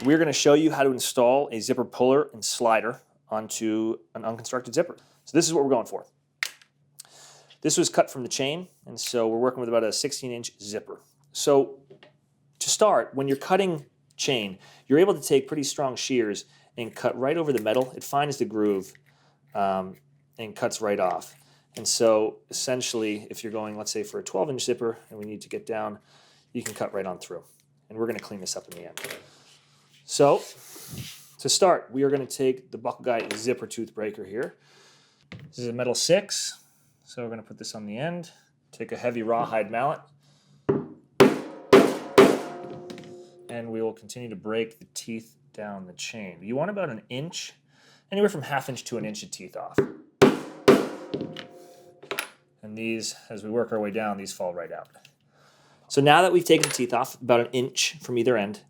we're going to show you how to install a zipper puller and slider onto an unconstructed zipper. So this is what we're going for. This was cut from the chain, and so we're working with about a 16-inch zipper. So to start, when you're cutting chain, you're able to take pretty strong shears and cut right over the metal. It finds the groove and cuts right off. And so essentially, if you're going, let's say, for a 12-inch zipper and we need to get down, you can cut right on through. And we're going to clean this up in the end. So to start, we are going to take the Buckleguy zipper tooth breaker here. This is a metal 6, so we're going to put this on the end. Take a heavy rawhide mallet, and we will continue to break the teeth down the chain. You want about an inch, anywhere from ½ inch to an inch of teeth off. And these, as we work our way down, these fall right out. So now that we've taken the teeth off, about an inch from either end,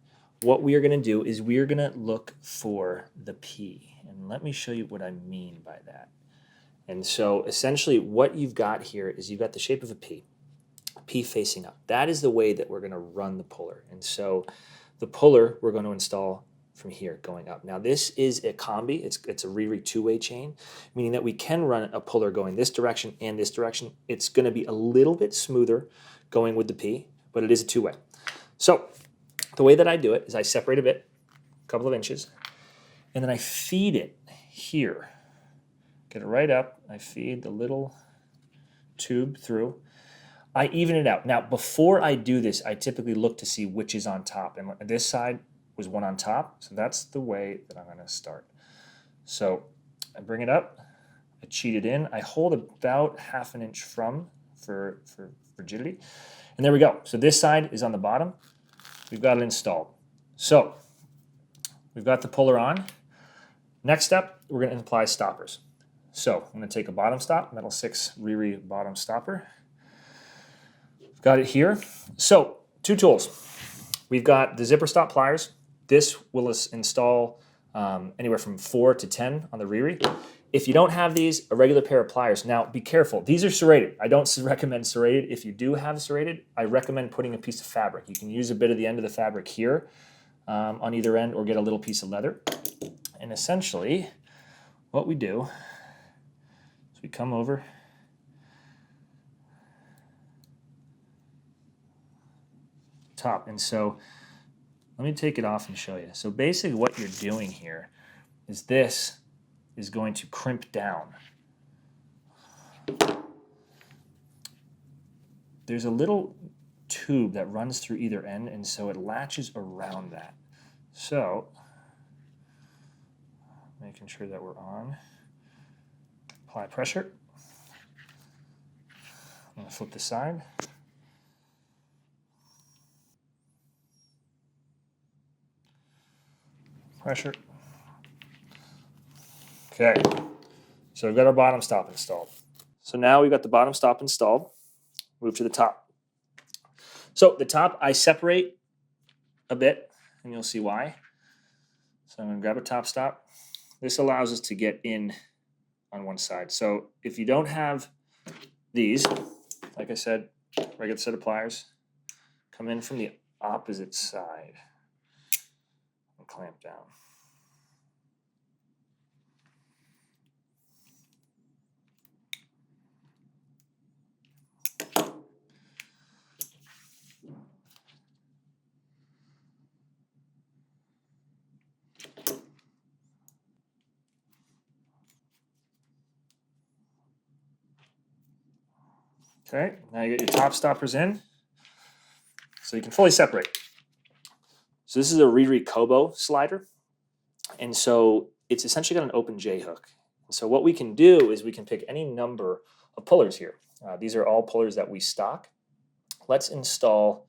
what we are going to do is we are going to look for the P. And let me show you what I mean by that. And so essentially what you've got here is you've got the shape of a P facing up. That is the way that we're going to run the puller. And so the puller we're going to install from here going up. Now this is a combi. It's a Riri two-way chain, meaning that we can run a puller going this direction and this direction. It's going to be a little bit smoother going with the P, but it is a two-way. So the way that I do it is I separate a bit, a couple of inches, and then I feed it here. Get it right up. I feed the little tube through. I even it out. Now, before I do this, I typically look to see which is on top. And this side was one on top, so that's the way that I'm going to start. So I bring it up. I cheat it in. I hold about ½ an inch for rigidity. And there we go. So this side is on the bottom. We've got it installed. So we've got the puller on. Next step, we're going to apply stoppers. So I'm going to take a bottom stop, metal 6 Riri bottom stopper. We've got it here. So 2 tools. We've got the zipper stop pliers. This will install anywhere from 4 to 10 on the Riri. If you don't have these, a regular pair of pliers. Now be careful. These are serrated. I don't recommend serrated. If you do have serrated, I recommend putting a piece of fabric. You can use a bit of the end of the fabric here on either end, or get a little piece of leather. And essentially what we do is we come over top. And so let me take it off and show you. So basically what you're doing here is this is going to crimp down. There's a little tube that runs through either end, and so it latches around that. So making sure that we're on. Apply pressure. I'm going to flip the side. Pressure. Okay, so we've got our bottom stop installed. So now we've got the bottom stop installed. Move to the top. So the top I separate a bit, and you'll see why. So I'm going to grab a top stop. This allows us to get in on one side. So if you don't have these, like I said, regular set of pliers, come in from the opposite side and clamp down. Okay, now you get your top stoppers in, so you can fully separate. So this is a Riri Kobo slider, and so it's essentially got an open J hook. So what we can do is we can pick any number of pullers here. These are all pullers that we stock. Let's install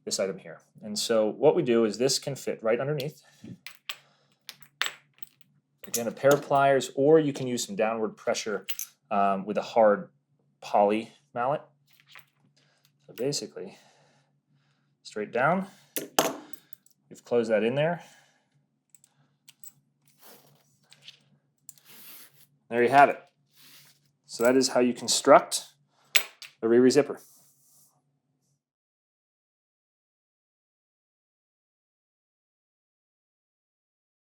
this item here. And so what we do is this can fit right underneath. Again, a pair of pliers, or you can use some downward pressure with a hard poly mallet. So basically, straight down. We've closed that in there. There you have it. So that is how you construct a Riri zipper.